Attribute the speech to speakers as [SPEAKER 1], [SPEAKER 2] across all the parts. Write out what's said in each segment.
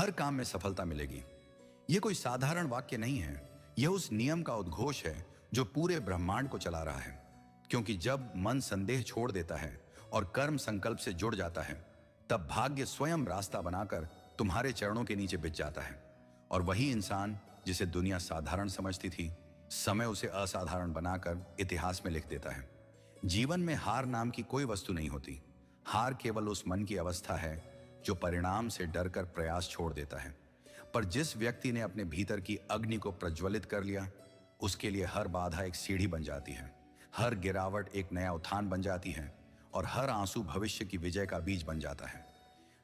[SPEAKER 1] हर काम में सफलता मिलेगी। यह कोई साधारण वाक्य नहीं है, यह उस नियम का उद्घोष है जो पूरे ब्रह्मांड को चला रहा है। क्योंकि जब मन संदेह छोड़ देता है और कर्म संकल्प से जुड़ जाता है, तब भाग्य स्वयं रास्ता बनाकर तुम्हारे चरणों के नीचे बिछ जाता है। और वही इंसान जिसे दुनिया साधारण समझती थी, समय उसे असाधारण बनाकर इतिहास में लिख देता है। जीवन में हार नाम की कोई वस्तु नहीं होती। हार केवल उस मन की अवस्था है जो परिणाम से डरकर प्रयास छोड़ देता है। पर जिस व्यक्ति ने अपने भीतर की अग्नि को प्रज्वलित कर लिया, उसके लिए हर बाधा एक सीढ़ी बन जाती है, हर गिरावट एक नया उत्थान बन जाती है और हर आंसू भविष्य की विजय का बीज बन जाता है।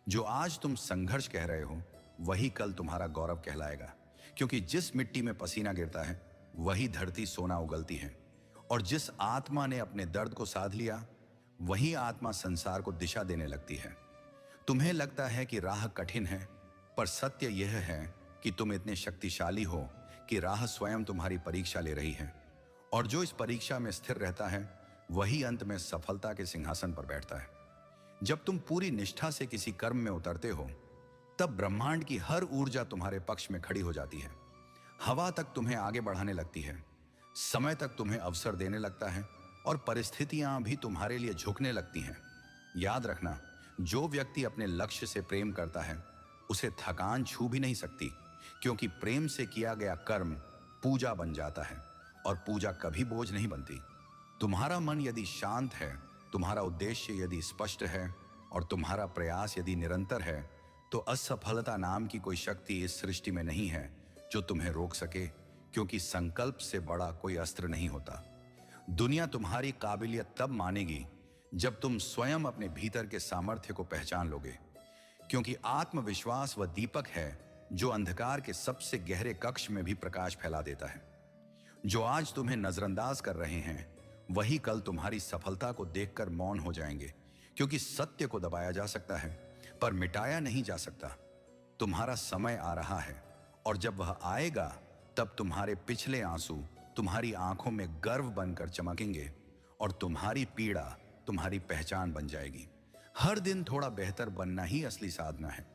[SPEAKER 1] जो आज तुम संघर्ष कह रहे हो, वही कल तुम्हारा गौरव कहलाएगा। क्योंकि जिस मिट्टी में पसीना गिरता है, वही धरती सोना उगलती है। और जिस आत्मा ने अपने दर्द को साध लिया, वही आत्मा संसार को दिशा देने लगती है। तुम्हें लगता है कि राह कठिन है, पर सत्य यह है कि तुम इतने शक्तिशाली हो कि राह स्वयं तुम्हारी परीक्षा ले रही है। और जो इस परीक्षा में स्थिर रहता है, वही अंत में सफलता के सिंहासन पर बैठता है। जब तुम पूरी निष्ठा से किसी कर्म में उतरते हो, तब ब्रह्मांड की हर ऊर्जा तुम्हारे पक्ष में खड़ी हो जाती है। हवा तक तुम्हें आगे बढ़ाने लगती है, समय तक तुम्हें अवसर देने लगता है और परिस्थितियां भी तुम्हारे लिए झुकने लगती हैं। याद रखना, जो व्यक्ति अपने लक्ष्य से प्रेम करता है, उसे थकान छू भी नहीं सकती। क्योंकि प्रेम से किया गया कर्म पूजा बन जाता है और पूजा कभी बोझ नहीं बनती। तुम्हारा मन यदि शांत है, तुम्हारा उद्देश्य यदि स्पष्ट है और तुम्हारा प्रयास यदि निरंतर है, तो असफलता नाम की कोई शक्ति इस सृष्टि में नहीं है जो तुम्हें रोक सके। क्योंकि संकल्प से बड़ा कोई अस्त्र नहीं होता। दुनिया तुम्हारी काबिलियत तब मानेगी जब तुम स्वयं अपने भीतर के सामर्थ्य को पहचान लोगे। क्योंकि आत्मविश्वास वह दीपक है जो अंधकार के सबसे गहरे कक्ष में भी प्रकाश फैला देता है। जो आज तुम्हें नजरअंदाज कर रहे हैं, वही कल तुम्हारी सफलता को देखकर मौन हो जाएंगे। क्योंकि सत्य को दबाया जा सकता है, पर मिटाया नहीं जा सकता। तुम्हारा समय आ रहा है, और जब वह आएगा, तब तुम्हारे पिछले आंसू तुम्हारी आंखों में गर्व बनकर चमकेंगे और तुम्हारी पीड़ा तुम्हारी पहचान बन जाएगी। हर दिन थोड़ा बेहतर बनना ही असली साधना है।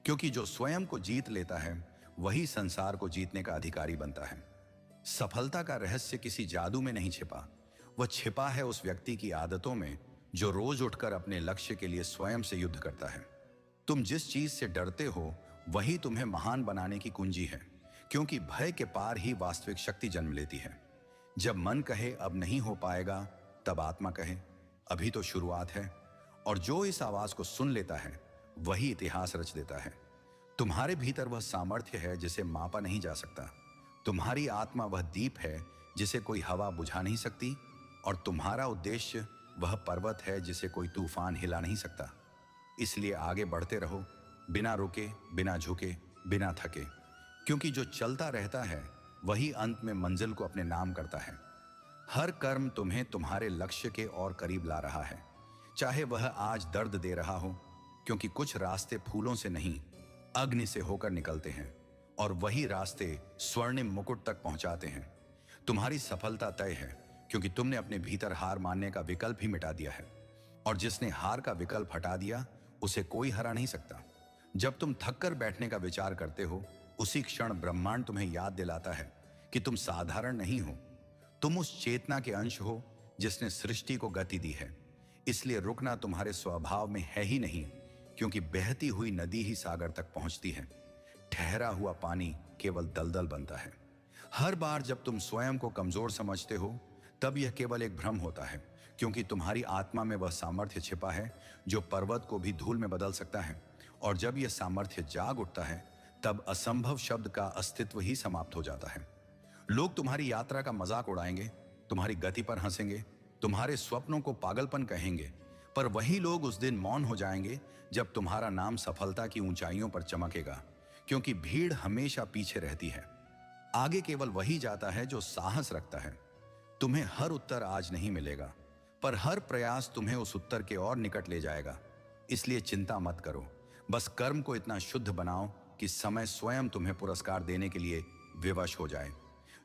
[SPEAKER 1] क्योंकि जो स्वयं को जीत लेता है, वही संसार को जीतने का अधिकारी बनता है। सफलता का रहस्य किसी जादू में नहीं छिपा, वह छिपा है उस व्यक्ति की आदतों में जो रोज उठकर अपने लक्ष्य के लिए स्वयं से युद्ध करता है। तुम जिस चीज से डरते हो, वही तुम्हें महान बनाने की कुंजी है। क्योंकि भय के पार ही वास्तविक शक्ति जन्म लेती है। जब मन कहे अब नहीं हो पाएगा, तब आत्मा कहे अभी तो शुरुआत है। और जो इस आवाज को सुन लेता है, वही इतिहास रच देता है। तुम्हारे भीतर वह सामर्थ्य है जिसे मापा नहीं जा सकता। तुम्हारी आत्मा वह दीप है जिसे कोई हवा बुझा नहीं सकती। और तुम्हारा उद्देश्य वह पर्वत है जिसे कोई तूफान हिला नहीं सकता। इसलिए आगे बढ़ते रहो, बिना रुके, बिना झुके, बिना थके। क्योंकि जो चलता रहता है, वही अंत में मंजिल को अपने नाम करता है। हर कर्म तुम्हें तुम्हारे लक्ष्य के और करीब ला रहा है, चाहे वह आज दर्द दे रहा हो। क्योंकि कुछ रास्ते फूलों से नहीं, अग्नि से होकर निकलते हैं, और वही रास्ते स्वर्णिम मुकुट तक पहुंचाते हैं। तुम्हारी सफलता तय है, क्योंकि तुमने अपने भीतर हार मानने का विकल्प ही मिटा दिया है। और जिसने हार का विकल्प हटा दिया, उसे कोई हरा नहीं सकता। जब तुम थक कर बैठने का विचार करते हो, उसी क्षण ब्रह्मांड तुम्हें याद दिलाता है कि तुम साधारण नहीं हो। तुम उस चेतना के अंश हो जिसने सृष्टि को गति दी है। इसलिए रुकना तुम्हारे स्वभाव में है ही नहीं। क्योंकि बहती हुई नदी ही सागर तक पहुंचती है, ठहरा हुआ पानी केवल दलदल बनता है। हर बार जब तुम स्वयं को कमजोर समझते हो, तब यह केवल एक भ्रम होता है। क्योंकि तुम्हारी आत्मा में वह सामर्थ्य छिपा है जो पर्वत को भी धूल में बदल सकता है। और जब यह सामर्थ्य जाग उठता है, तब असंभव शब्द का अस्तित्व ही समाप्त हो जाता है। लोग तुम्हारी यात्रा का मजाक उड़ाएंगे, तुम्हारी गति पर हंसेंगे, तुम्हारे स्वप्नों को पागलपन कहेंगे। पर वही लोग उस दिन मौन हो जाएंगे जब तुम्हारा नाम सफलता की ऊंचाइयों पर चमकेगा। क्योंकि भीड़ हमेशा पीछे रहती है, आगे केवल वही जाता है जो साहस रखता है। तुम्हें हर उत्तर आज नहीं मिलेगा, पर हर प्रयास तुम्हें उस उत्तर के और निकट ले जाएगा। इसलिए चिंता मत करो, बस कर्म को इतना शुद्ध बनाओ कि समय स्वयं तुम्हें पुरस्कार देने के लिए विवश हो जाए।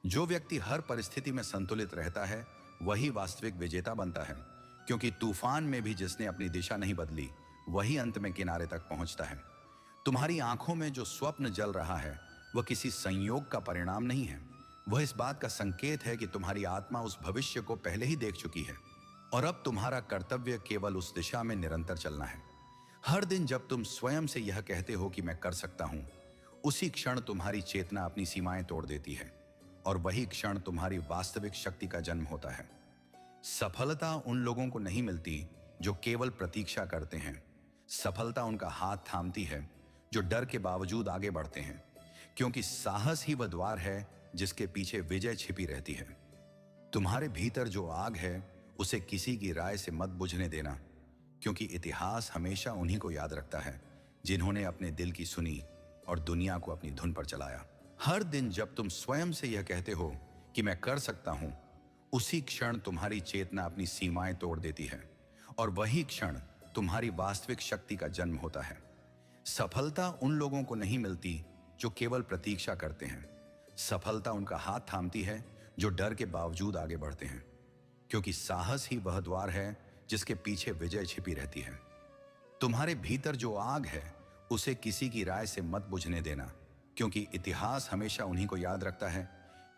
[SPEAKER 1] जो व्यक्ति हर परिस्थिति में संतुलित रहता है, वही वास्तविक विजेता बनता है। क्योंकि तूफान में भी जिसने अपनी दिशा नहीं बदली, वही अंत में किनारे तक पहुंचता है। तुम्हारी आंखों में जो स्वप्न जल रहा है वह किसी संयोग का परिणाम नहीं है। वह इस बात का संकेत है कि तुम्हारी आत्मा उस भविष्य को पहले ही देख चुकी है और अब तुम्हारा कर्तव्य केवल उस दिशा में निरंतर चलना है। हर दिन जब तुम स्वयं से यह कहते हो कि मैं कर सकता हूं, उसी क्षण तुम्हारी चेतना अपनी सीमाएं तोड़ देती है और वही क्षण तुम्हारी वास्तविक शक्ति का जन्म होता है। सफलता उन लोगों को नहीं मिलती जो केवल प्रतीक्षा करते हैं। सफलता उनका हाथ थामती है जो डर के बावजूद आगे बढ़ते हैं, क्योंकि साहस ही वह द्वार है जिसके पीछे विजय छिपी रहती है। तुम्हारे भीतर जो आग है उसे किसी की राय से मत बुझने देना, क्योंकि इतिहास हमेशा उन्हीं को याद रखता है जिन्होंने अपने दिल की सुनी और दुनिया को अपनी धुन पर चलाया। हर दिन जब तुम स्वयं से यह कहते हो कि मैं कर सकता हूं, उसी क्षण तुम्हारी चेतना अपनी सीमाएं तोड़ देती है और वही क्षण तुम्हारी वास्तविक शक्ति का जन्म होता है। सफलता उन लोगों को नहीं मिलती जो केवल प्रतीक्षा करते हैं। सफलता उनका हाथ थामती है जो डर के बावजूद आगे बढ़ते हैं, क्योंकि साहस ही वह द्वार है जिसके पीछे विजय छिपी रहती है। तुम्हारे भीतर जो आग है उसे किसी की राय से मत बुझने देना, क्योंकि इतिहास हमेशा उन्हीं को याद रखता है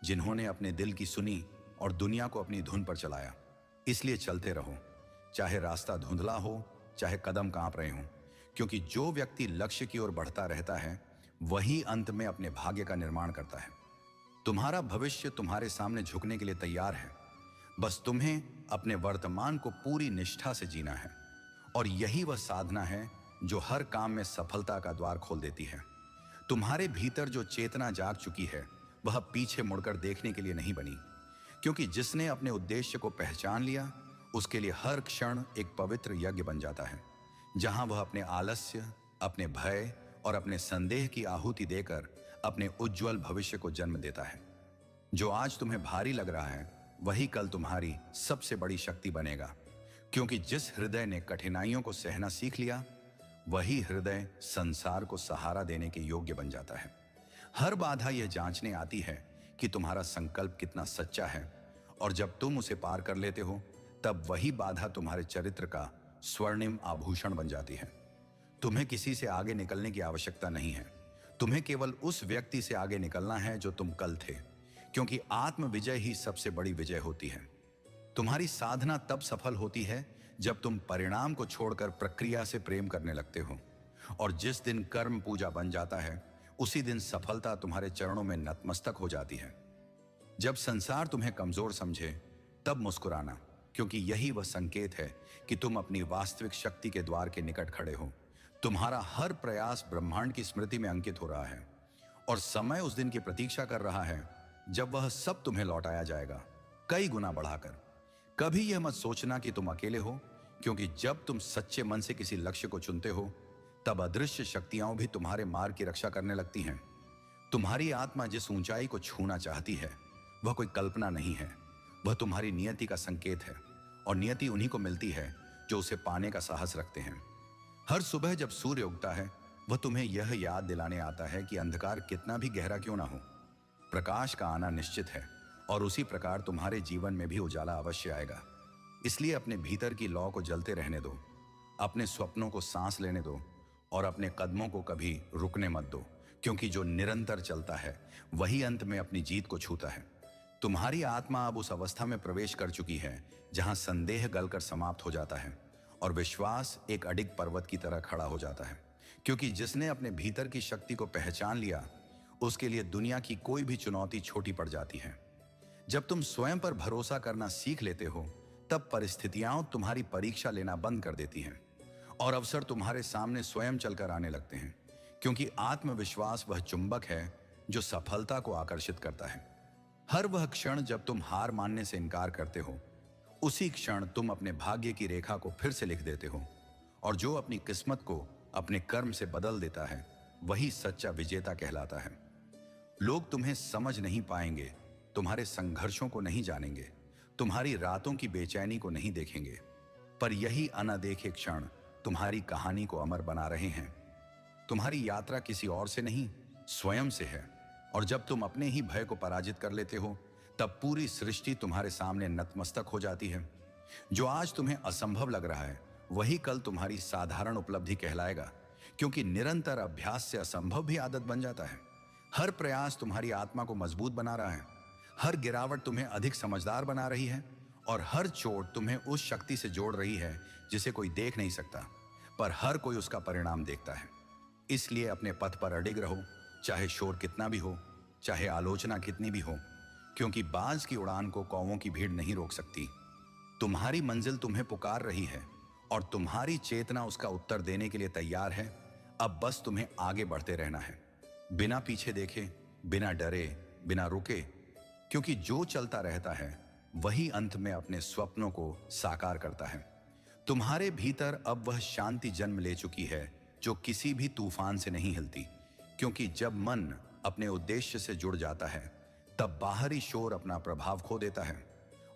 [SPEAKER 1] जिन्होंने अपने दिल की सुनी और दुनिया को अपनी धुन पर चलाया। इसलिए चलते रहो, चाहे रास्ता धुंधला हो, चाहे कदम कांप रहे हों, क्योंकि जो व्यक्ति लक्ष्य की ओर बढ़ता रहता है वही अंत में अपने भाग्य का निर्माण करता है। तुम्हारा भविष्य तुम्हारे सामने झुकने के लिए तैयार है। बस तुम्हें अपने वर्तमान को पूरी निष्ठा से जीना है, और यही वह साधना है जो हर काम में सफलता का द्वार खोल देती है। तुम्हारे भीतर जो चेतना जाग चुकी है वह पीछे मुड़कर देखने के लिए नहीं बनी, क्योंकि जिसने अपने उद्देश्य को पहचान लिया उसके लिए हर क्षण एक पवित्र यज्ञ बन जाता है, जहां वह अपने आलस्य, अपने भय और अपने संदेह की आहुति देकर अपने उज्जवल भविष्य को जन्म देता है। जो आज तुम्हें भारी लग रहा है वही कल तुम्हारी सबसे बड़ी शक्ति बनेगा, क्योंकि जिस हृदय ने कठिनाइयों को सहना सीख लिया वही हृदय संसार को सहारा देने के योग्य बन जाता है। हर बाधा यह जांचने आती है कि तुम्हारा संकल्प कितना सच्चा है, और जब तुम उसे पार कर लेते हो तब वही बाधा तुम्हारे चरित्र का स्वर्णिम आभूषण बन जाती है। तुम्हें किसी से आगे निकलने की आवश्यकता नहीं है। तुम्हें केवल उस व्यक्ति से आगे निकलना है जो तुम कल थे, क्योंकि आत्म विजय ही सबसे बड़ी विजय होती है। तुम्हारी साधना तब सफल होती है जब तुम परिणाम को छोड़कर प्रक्रिया से प्रेम करने लगते हो, और जिस दिन कर्म पूजा बन जाता है उसी दिन सफलता तुम्हारे चरणों में नतमस्तक हो जाती है। जब संसार तुम्हें कमजोर समझे तब मुस्कुराना, क्योंकि यही वह संकेत है कि तुम अपनी वास्तविक शक्ति के द्वार के निकट खड़े हो। तुम्हारा हर प्रयास ब्रह्मांड की स्मृति में अंकित हो रहा है, और समय उस दिन की प्रतीक्षा कर रहा है जब वह सब तुम्हें लौटाया जाएगा, कई गुना बढ़ाकर। कभी यह मत सोचना कि तुम अकेले हो, क्योंकि जब तुम सच्चे मन से किसी लक्ष्य को चुनते हो तब अदृश्य शक्तियां भी तुम्हारे मार्ग की रक्षा करने लगती हैं। तुम्हारी आत्मा जिस ऊंचाई को छूना चाहती है वह कोई कल्पना नहीं है, वह तुम्हारी नियति का संकेत है, और नियति उन्हीं को मिलती है जो उसे पाने का साहस रखते हैं। हर सुबह जब सूर्य उगता है वह तुम्हें यह याद दिलाने आता है कि अंधकार कितना भी गहरा क्यों ना हो, प्रकाश का आना निश्चित है, और उसी प्रकार तुम्हारे जीवन में भी उजाला अवश्य आएगा। इसलिए अपने भीतर की लौ को जलते रहने दो, अपने स्वप्नों को सांस लेने दो, और अपने कदमों को कभी रुकने मत दो, क्योंकि जो निरंतर चलता है वही अंत में अपनी जीत को छूता है। तुम्हारी आत्मा अब उस अवस्था में प्रवेश कर चुकी है जहां संदेह गलकर समाप्त हो जाता है और विश्वास एक अडिग पर्वत की तरह खड़ा हो जाता है, क्योंकि जिसने अपने भीतर की शक्ति को पहचान लिया उसके लिए दुनिया की कोई भी चुनौती छोटी पड़ जाती है। जब तुम स्वयं पर भरोसा करना सीख लेते हो तब परिस्थितियां तुम्हारी परीक्षा लेना बंद कर देती हैं और अवसर तुम्हारे सामने स्वयं चलकर आने लगते हैं, क्योंकि आत्मविश्वास वह चुंबक है जो सफलता को आकर्षित करता है। हर वह क्षण जब तुम हार मानने से इनकार करते हो, उसी क्षण तुम अपने भाग्य की रेखा को फिर से लिख देते हो, और जो अपनी किस्मत को अपने कर्म से बदल देता है वही सच्चा विजेता कहलाता है। लोग तुम्हें समझ नहीं पाएंगे, तुम्हारे संघर्षों को नहीं जानेंगे, तुम्हारी रातों की बेचैनी को नहीं देखेंगे, पर यही अनदेखे क्षण तुम्हारी कहानी को अमर बना रहे हैं। तुम्हारी यात्रा किसी और से नहीं, स्वयं से है, और जब तुम अपने ही भय को पराजित कर लेते हो तब पूरी सृष्टि तुम्हारे सामने नतमस्तक हो जाती है। जो आज तुम्हें असंभव लग रहा है वही कल तुम्हारी साधारण उपलब्धि कहलाएगा, क्योंकि निरंतर अभ्यास से असंभव भी आदत बन जाता है। हर प्रयास तुम्हारी आत्मा को मजबूत बना रहा है, हर गिरावट तुम्हें अधिक समझदार बना रही है, और हर चोट तुम्हें उस शक्ति से जोड़ रही है जिसे कोई देख नहीं सकता, पर हर कोई उसका परिणाम देखता है। इसलिए अपने पथ पर अडिग रहो, चाहे शोर कितना भी हो, चाहे आलोचना कितनी भी हो, क्योंकि बाज की उड़ान को कौवों की भीड़ नहीं रोक सकती। तुम्हारी मंजिल तुम्हें पुकार रही है और तुम्हारी चेतना उसका उत्तर देने के लिए तैयार है। अब बस तुम्हें आगे बढ़ते रहना है, बिना पीछे देखे, बिना डरे, बिना रुके, क्योंकि जो चलता रहता है वही अंत में अपने स्वप्नों को साकार करता है। तुम्हारे भीतर अब वह शांति जन्म ले चुकी है जो किसी भी तूफान से नहीं हिलती, क्योंकि जब मन अपने उद्देश्य से जुड़ जाता है तब बाहरी शोर अपना प्रभाव खो देता है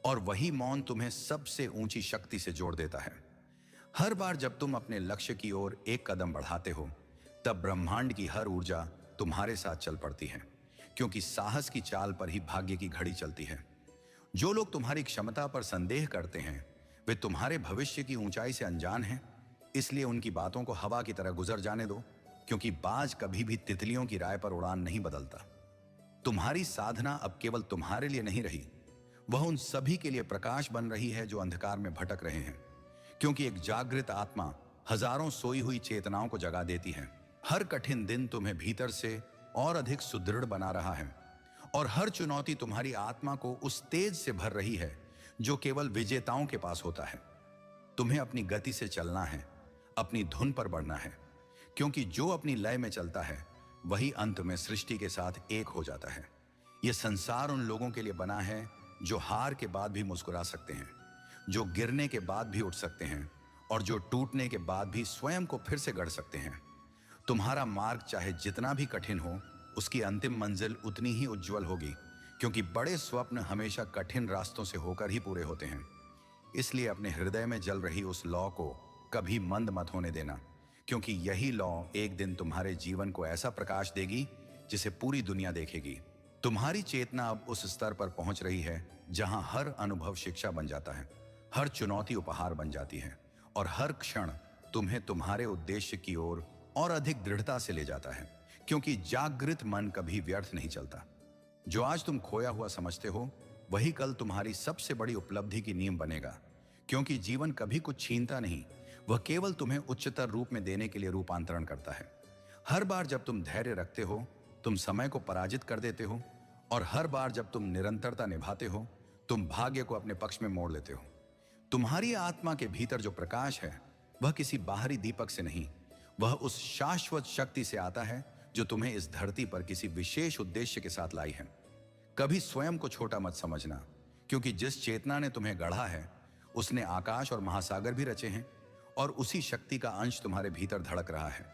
[SPEAKER 1] और वही मौन तुम्हें सबसे ऊंची शक्ति से जोड़ देता है। हर बार जब तुम अपने लक्ष्य की ओर एक कदम बढ़ाते हो तब ब्रह्मांड की हर ऊर्जा तुम्हारे साथ चल पड़ती है, क्योंकि साहस की चाल पर ही भाग्य की घड़ी चलती है। जो लोग तुम्हारी क्षमता पर संदेह करते हैं वे तुम्हारे भविष्य की ऊंचाई से अनजान हैं, इसलिए उनकी बातों को हवा की तरह गुजर जाने दो, क्योंकि बाज कभी भी तितलियों की राय पर उड़ान नहीं बदलता। तुम्हारी साधना अब केवल तुम्हारे लिए नहीं रही, वह उन सभी के लिए प्रकाश बन रही है जो अंधकार में भटक रहे हैं, क्योंकि एक जागृत आत्मा हजारों सोई हुई चेतनाओं को जगा देती है। हर कठिन दिन तुम्हें भीतर से और अधिक सुदृढ़ बना रहा है और हर चुनौती तुम्हारी आत्मा को उस तेज से भर रही है जो केवल विजेताओं के पास होता है। तुम्हें अपनी गति से चलना है, अपनी धुन पर बढ़ना है, क्योंकि जो अपनी लय में चलता है वही अंत में सृष्टि के साथ एक हो जाता है। यह संसार उन लोगों के लिए बना है जो हार के बाद भी मुस्कुरा सकते हैं, जो गिरने के बाद भी उठ सकते हैं और जो टूटने के बाद भी स्वयं को फिर से गढ़ सकते हैं। तुम्हारा मार्ग चाहे जितना भी कठिन हो, उसकी अंतिम मंजिल उतनी ही उज्जवल होगी, क्योंकि बड़े स्वप्न हमेशा कठिन रास्तों से होकर ही पूरे होते हैं। इसलिए अपने हृदय में जल रही उस लौ को कभी मंद मत होने देना, क्योंकि यही लौ एक दिन तुम्हारे जीवन को ऐसा प्रकाश देगी जिसे पूरी दुनिया देखेगी। तुम्हारी चेतना अब उस स्तर पर पहुंच रही है जहां हर अनुभव शिक्षा बन जाता है, हर चुनौती उपहार बन जाती है और हर क्षण तुम्हें तुम्हारे उद्देश्य की ओर और अधिक दृढ़ता से ले जाता है, क्योंकि जागृत मन कभी व्यर्थ नहीं चलता। जो आज तुम खोया हुआ समझते हो वही कल तुम्हारी सबसे बड़ी उपलब्धि की नींव बनेगा, क्योंकि जीवन कभी कुछ छीनता नहीं, वह केवल तुम्हें उच्चतर रूप में देने के लिए रूपांतरण करता है। हर बार जब तुम धैर्य रखते हो तुम समय को पराजित कर देते हो, और हर बार जब तुम निरंतरता निभाते हो तुम भाग्य को अपने पक्ष में मोड़ लेते हो। तुम्हारी आत्मा के भीतर जो प्रकाश है वह किसी बाहरी दीपक से नहीं, वह उस शाश्वत शक्ति से आता है जो तुम्हें इस धरती पर किसी विशेष उद्देश्य के साथ लाई है। कभी स्वयं को छोटा मत समझना, क्योंकि जिस चेतना ने तुम्हें गढ़ा है उसने आकाश और महासागर भी रचे हैं और उसी शक्ति का अंश तुम्हारे भीतर धड़क रहा है।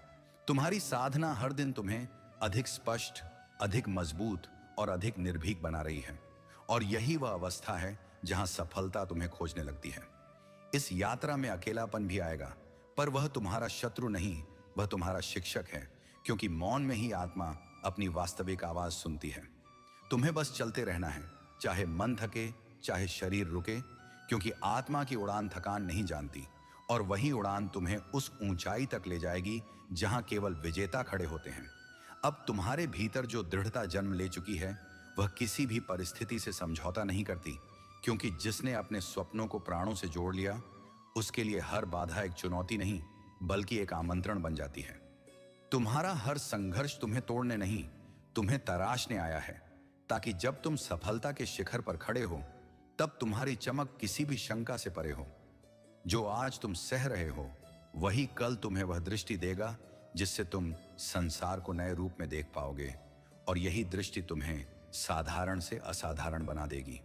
[SPEAKER 1] तुम्हारी साधना हर दिन तुम्हें अधिक स्पष्ट, अधिक मजबूत और अधिक निर्भीक बना रही है, और यही वह अवस्था है जहां सफलता तुम्हें खोजने लगती है। इस यात्रा में अकेलापन भी आएगा, पर वह तुम्हारा शत्रु नहीं, वह तुम्हारा शिक्षक है, क्योंकि मौन में ही आत्मा अपनी वास्तविक आवाज सुनती है। तुम्हें बस चलते रहना है, चाहे मन थके, चाहे शरीर रुके, क्योंकि आत्मा की उड़ान थकान नहीं जानती, और वही उड़ान तुम्हें उस ऊंचाई तक ले जाएगी जहां केवल विजेता खड़े होते हैं। अब तुम्हारे भीतर जो दृढ़ता जन्म ले चुकी है वह किसी भी परिस्थिति से समझौता नहीं करती, क्योंकि जिसने अपने स्वप्नों को प्राणों से जोड़ लिया उसके लिए हर बाधा एक चुनौती नहीं बल्कि एक आमंत्रण बन जाती है। तुम्हारा हर संघर्ष तुम्हें तोड़ने नहीं, तुम्हें तराशने आया है, ताकि जब तुम सफलता के शिखर पर खड़े हो तब तुम्हारी चमक किसी भी शंका से परे हो। जो आज तुम सह रहे हो वही कल तुम्हें वह दृष्टि देगा जिससे तुम संसार को नए रूप में देख पाओगे, और यही दृष्टि तुम्हें साधारण से असाधारण बना देगी।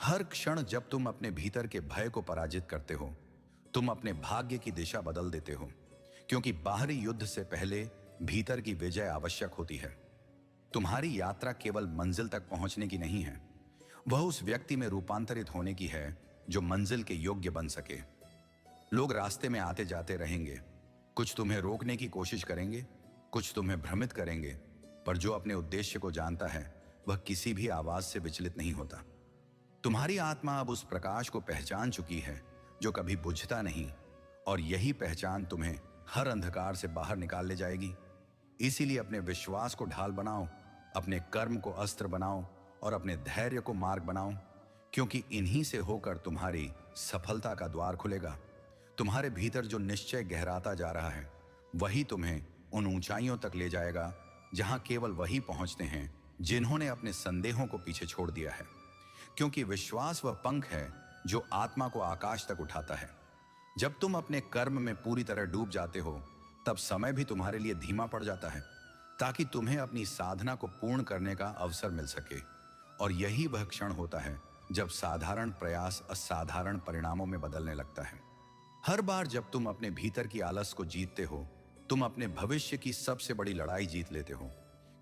[SPEAKER 1] हर क्षण जब तुम अपने भीतर के भय को पराजित करते हो तुम अपने भाग्य की दिशा बदल देते हो, क्योंकि बाहरी युद्ध से पहले भीतर की विजय आवश्यक होती है। तुम्हारी यात्रा केवल मंजिल तक पहुंचने की नहीं है, वह उस व्यक्ति में रूपांतरित होने की है जो मंजिल के योग्य बन सके। लोग रास्ते में आते जाते रहेंगे, कुछ तुम्हें रोकने की कोशिश करेंगे, कुछ तुम्हें भ्रमित करेंगे, पर जो अपने उद्देश्य को जानता है वह किसी भी आवाज से विचलित नहीं होता। तुम्हारी आत्मा अब उस प्रकाश को पहचान चुकी है जो कभी बुझता नहीं, और यही पहचान तुम्हें हर अंधकार से बाहर निकाल ले जाएगी। इसीलिए अपने विश्वास को ढाल बनाओ, अपने कर्म को अस्त्र बनाओ और अपने धैर्य को मार्ग बनाओ, क्योंकि इन्हीं से होकर तुम्हारी सफलता का द्वार खुलेगा। तुम्हारे भीतर जो निश्चय गहराता जा रहा है वही तुम्हें उन ऊंचाइयों तक ले जाएगा जहां केवल वही पहुंचते हैं जिन्होंने अपने संदेहों को पीछे छोड़ दिया है। क्योंकि विश्वास वह पंख है जो आत्मा को आकाश तक उठाता है। जब तुम अपने कर्म में पूरी तरह डूब जाते हो तब समय भी तुम्हारे लिए धीमा पड़ जाता है, ताकि तुम्हें अपनी साधना को पूर्ण करने का अवसर मिल सके। और यही वह क्षण होता है जब साधारण प्रयास असाधारण परिणामों में बदलने लगता है। हर बार जब तुम अपने भीतर की आलस को जीतते हो, तुम अपने भविष्य की सबसे बड़ी लड़ाई जीत लेते हो,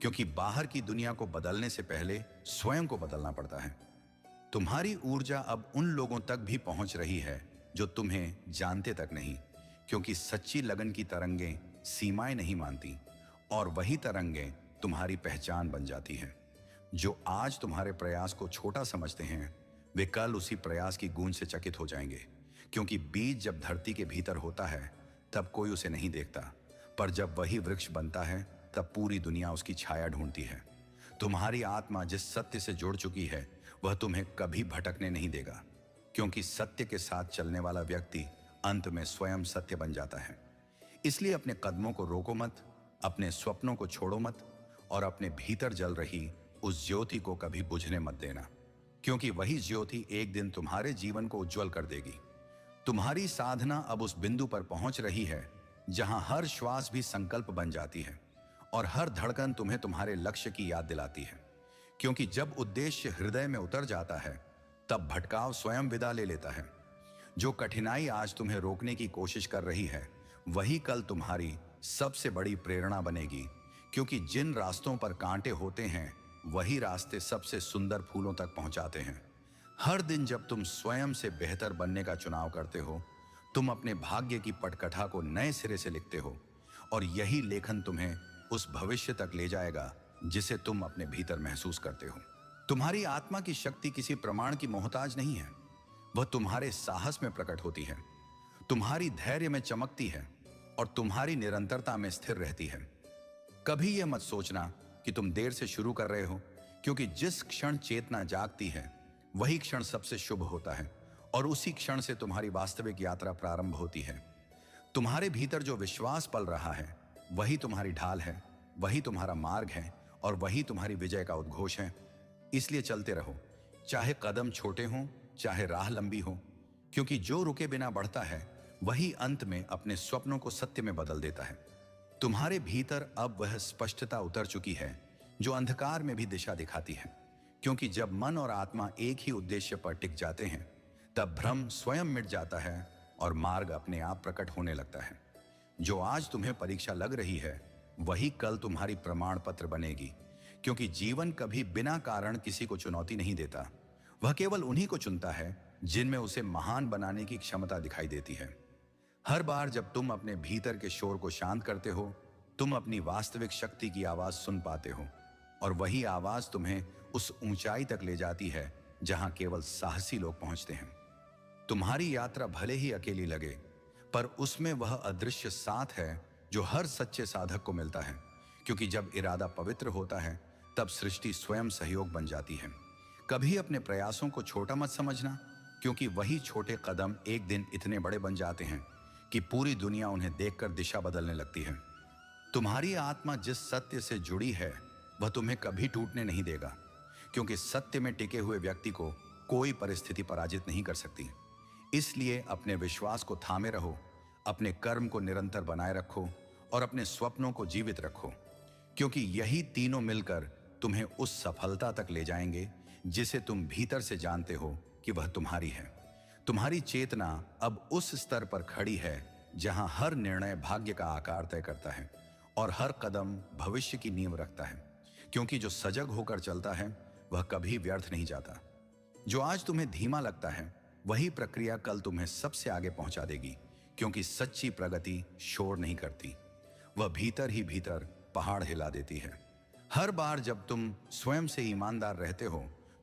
[SPEAKER 1] क्योंकि बाहर की दुनिया को बदलने से पहले स्वयं को बदलना पड़ता है। तुम्हारी ऊर्जा अब उन लोगों तक भी पहुंच रही है जो तुम्हें जानते तक नहीं, क्योंकि सच्ची लगन की तरंगें सीमाएं नहीं मानती और वही तरंगें तुम्हारी पहचान बन जाती हैं। जो आज तुम्हारे प्रयास को छोटा समझते हैं वे कल उसी प्रयास की गूंज से चकित हो जाएंगे, क्योंकि बीज जब धरती के भीतर होता है तब कोई उसे नहीं देखता, पर जब वही वृक्ष बनता है तब पूरी दुनिया उसकी छाया ढूंढती है। तुम्हारी आत्मा जिस सत्य से जुड़ चुकी है वह तुम्हें कभी भटकने नहीं देगा, क्योंकि सत्य के साथ चलने वाला व्यक्ति अंत में स्वयं सत्य बन जाता है। इसलिए अपने कदमों को रोको मत, अपने स्वप्नों को छोड़ो मत और अपने भीतर जल रही उस ज्योति को कभी बुझने मत देना, क्योंकि वही ज्योति एक दिन तुम्हारे जीवन को उज्जवल कर देगी। तुम्हारी साधना अब उस बिंदु पर पहुंच रही है जहां हर श्वास भी संकल्प बन जाती है और हर धड़कन तुम्हें तुम्हारे लक्ष्य की याद दिलाती है। क्योंकि जब उद्देश्य हृदय में उतर जाता है तब भटकाव स्वयं विदा ले लेता है। जो कठिनाई आज तुम्हें रोकने की कोशिश कर रही है वही कल तुम्हारी सबसे बड़ी प्रेरणा बनेगी, क्योंकि जिन रास्तों पर कांटे होते हैं वही रास्ते सबसे सुंदर फूलों तक पहुंचाते हैं। हर दिन जब तुम स्वयं से बेहतर बनने का चुनाव करते हो, तुम अपने भाग्य की पटकथा को नए सिरे से लिखते हो और यही लेखन तुम्हें उस भविष्य तक ले जाएगा जिसे तुम अपने भीतर महसूस करते हो। तुम्हारी आत्मा की शक्ति किसी प्रमाण की मोहताज नहीं है, वह तुम्हारे साहस में प्रकट होती है, तुम्हारी धैर्य में चमकती है और तुम्हारी निरंतरता में स्थिर रहती है। कभी यह मत सोचना कि तुम देर से शुरू कर रहे हो, क्योंकि जिस क्षण चेतना जागती है वही क्षण सबसे शुभ होता है और उसी क्षण से तुम्हारी वास्तविक यात्रा प्रारंभ होती है। तुम्हारे भीतर जो विश्वास पल रहा है वही तुम्हारी ढाल है, वही तुम्हारा मार्ग है और वही तुम्हारी विजय का उद्घोष है। इसलिए चलते रहो, चाहे कदम छोटे हों चाहे राह लंबी हो, क्योंकि जो रुके बिना बढ़ता है वही अंत में अपने स्वप्नों को सत्य में बदल देता है। तुम्हारे भीतर अब वह स्पष्टता उतर चुकी है जो अंधकार में भी दिशा दिखाती है, क्योंकि जब मन और आत्मा एक ही उद्देश्य पर टिक जाते हैं तब भ्रम स्वयं मिट जाता है और मार्ग अपने आप प्रकट होने लगता है। जो आज तुम्हें परीक्षा लग रही है वही कल तुम्हारी प्रमाण पत्र बनेगी, क्योंकि जीवन कभी बिना कारण किसी को चुनौती नहीं देता, वह केवल उन्हीं को चुनता है जिनमें उसे महान बनाने की क्षमता दिखाई देती है। हर बार जब तुम अपने भीतर के शोर को शांत करते हो, तुम अपनी वास्तविक शक्ति की आवाज सुन पाते हो और वही आवाज तुम्हें उस ऊंचाई तक ले जाती है जहां केवल साहसी लोग पहुंचते हैं। तुम्हारी यात्रा भले ही अकेली लगे, पर उसमें वह अदृश्य साथ है जो हर सच्चे साधक को मिलता है, क्योंकि जब इरादा पवित्र होता है तब सृष्टि स्वयं सहयोग बन जाती है। कभी अपने प्रयासों को छोटा मत समझना, क्योंकि वही छोटे कदम एक दिन इतने बड़े बन जाते हैं कि पूरी दुनिया उन्हें देखकर दिशा बदलने लगती है। तुम्हारी आत्मा जिस सत्य से जुड़ी है वह तुम्हें कभी टूटने नहीं देगा, क्योंकि सत्य में टिके हुए व्यक्ति को कोई परिस्थिति पराजित नहीं कर सकती। इसलिए अपने विश्वास को थामे रहो, अपने कर्म को निरंतर बनाए रखो और अपने स्वप्नों को जीवित रखो, क्योंकि यही तीनों मिलकर तुम्हें उस सफलता तक ले जाएंगे जिसे तुम भीतर से जानते हो कि वह तुम्हारी है। तुम्हारी चेतना अब उस स्तर पर खड़ी है जहां हर निर्णय भाग्य का आकार तय करता है और हर कदम भविष्य की नींव रखता है, क्योंकि जो सजग होकर चलता है वह कभी व्यर्थ नहीं जाता। जो आज तुम्हें धीमा लगता है वही प्रक्रिया कल तुम्हें सबसे आगे पहुंचा देगी, क्योंकि सच्ची प्रगति शोर नहीं करती, वह भीतर ही भीतर पहाड़ हिला देती है। हर बार जब तुम स्वयं से ईमानदार रहते हो,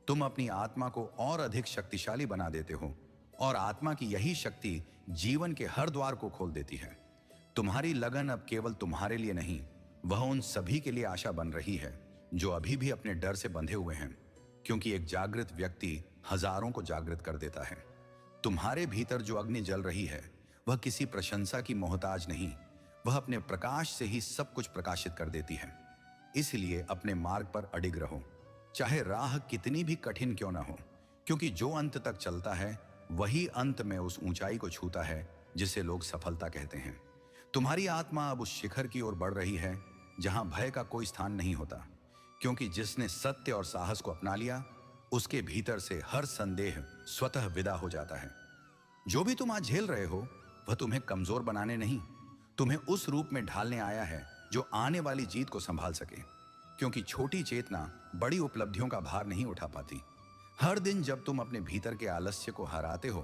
[SPEAKER 1] तुम अपनी आत्मा को और अधिक शक्तिशाली बना देते हो और आत्मा की यही शक्ति जीवन के हर द्वार को खोल देती है। तुम्हारी लगन अब केवल तुम्हारे लिए नहीं, वह उन सभी के लिए आशा बन रही है जो अभी भी अपने डर से बंधे हुए हैं, क्योंकि एक जागृत व्यक्ति हजारों को जागृत कर देता है। तुम्हारे भीतर जो अग्नि जल रही है वह किसी प्रशंसा की मोहताज नहीं, वह अपने प्रकाश से ही सब कुछ प्रकाशित कर देती है। इसलिए अपने मार्ग पर अडिग रहो, चाहे राह कितनी भी कठिन क्यों ना हो, क्योंकि जो अंत तक चलता है वही अंत में उस ऊंचाई को छूता है जिसे लोग सफलता कहते हैं। तुम्हारी आत्मा अब उस शिखर की ओर बढ़ रही है जहां भय का कोई स्थान नहीं होता, क्योंकि जिसने सत्य और साहस को अपना लिया उसके भीतर से हर संदेह स्वतः विदा हो जाता है। जो भी तुम आज झेल रहे हो वह तुम्हें कमजोर बनाने नहीं, तुम्हें उस रूप में ढालने आया है जो आने वाली जीत को संभाल सके, क्योंकि छोटी चेतना बड़ी उपलब्धियों का भार नहीं उठा पाती। हर दिन जब तुम अपने भीतर के आलस्य को हराते हो,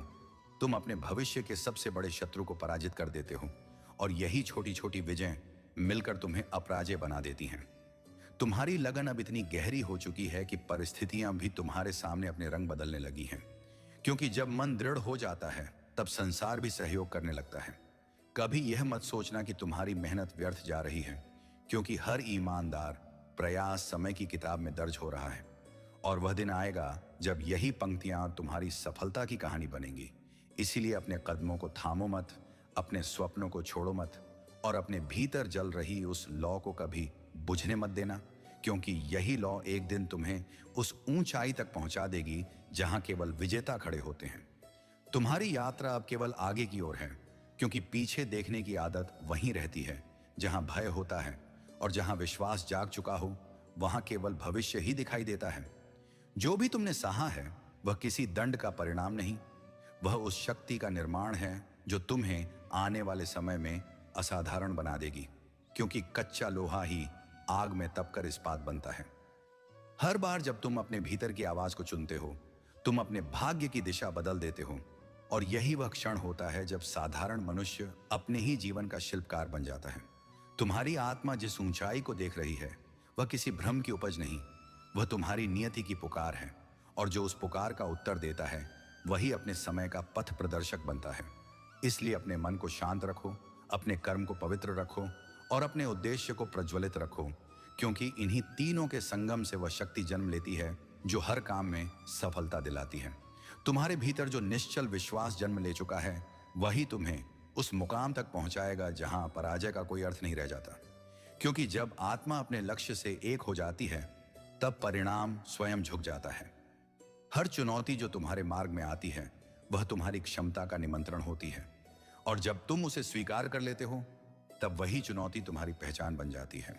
[SPEAKER 1] तुम अपने भविष्य के सबसे बड़े शत्रु को पराजित कर देते हो, और यही छोटी छोटी विजय मिलकर तुम्हें अपराजय बना देती हैं। तुम्हारी लगन अब इतनी गहरी हो चुकी है कि परिस्थितियां भी तुम्हारे सामने अपने रंग बदलने लगी हैं, क्योंकि जब मन दृढ़ हो जाता है तब संसार भी सहयोग करने लगता है। कभी यह मत सोचना कि तुम्हारी मेहनत व्यर्थ जा रही है, क्योंकि हर ईमानदार प्रयास समय की किताब में दर्ज हो रहा है, और वह दिन आएगा जब यही पंक्तियां तुम्हारी सफलता की कहानी बनेंगी। इसीलिए अपने कदमों को थामो मत, अपने स्वप्नों को छोड़ो मत, और अपने भीतर जल रही उस लौ को कभी बुझने मत देना, क्योंकि यही लौ एक दिन तुम्हें उस ऊंचाई तक पहुंचा देगी जहां केवल विजेता खड़े होते हैं। तुम्हारी यात्रा अब केवल आगे की ओर है, क्योंकि पीछे देखने की आदत वहीं रहती है जहां भय होता है, और जहां विश्वास जाग चुका हो वहां केवल भविष्य ही दिखाई देता है। जो भी तुमने सहा है वह किसी दंड का परिणाम नहीं, वह उस शक्ति का निर्माण है जो तुम्हें आने वाले समय में असाधारण बना देगी, क्योंकि कच्चा लोहा ही आग में तपकर इस्पात बनता है। हर बार जब तुम अपने भीतर की आवाज को चुनते हो, तुम अपने भाग्य की दिशा बदल देते हो, और यही वह क्षण होता है जब साधारण मनुष्य अपने ही जीवन का शिल्पकार बन जाता है। तुम्हारी आत्मा जिस ऊंचाई को देख रही है वह किसी भ्रम की उपज नहीं, वह तुम्हारी नियति की पुकार है, और जो उस पुकार का उत्तर देता है वही अपने समय का पथ प्रदर्शक बनता है। इसलिए अपने मन को शांत रखो, अपने कर्म को पवित्र रखो, और अपने उद्देश्य को प्रज्वलित रखो, क्योंकि इन्हीं तीनों के संगम से वह शक्ति जन्म लेती है जो हर काम में सफलता दिलाती है। तुम्हारे भीतर जो निश्चल विश्वास जन्म ले चुका है वही तुम्हें उस मुकाम तक पहुंचाएगा जहां पराजय का कोई अर्थ नहीं रह जाता, क्योंकि जब आत्मा अपने लक्ष्य से एक हो जाती है तब परिणाम स्वयं झुक जाता है। हर चुनौती जो तुम्हारे मार्ग में आती है वह तुम्हारी क्षमता का निमंत्रण होती है, और जब तुम उसे स्वीकार कर लेते हो तब वही चुनौती तुम्हारी पहचान बन जाती है।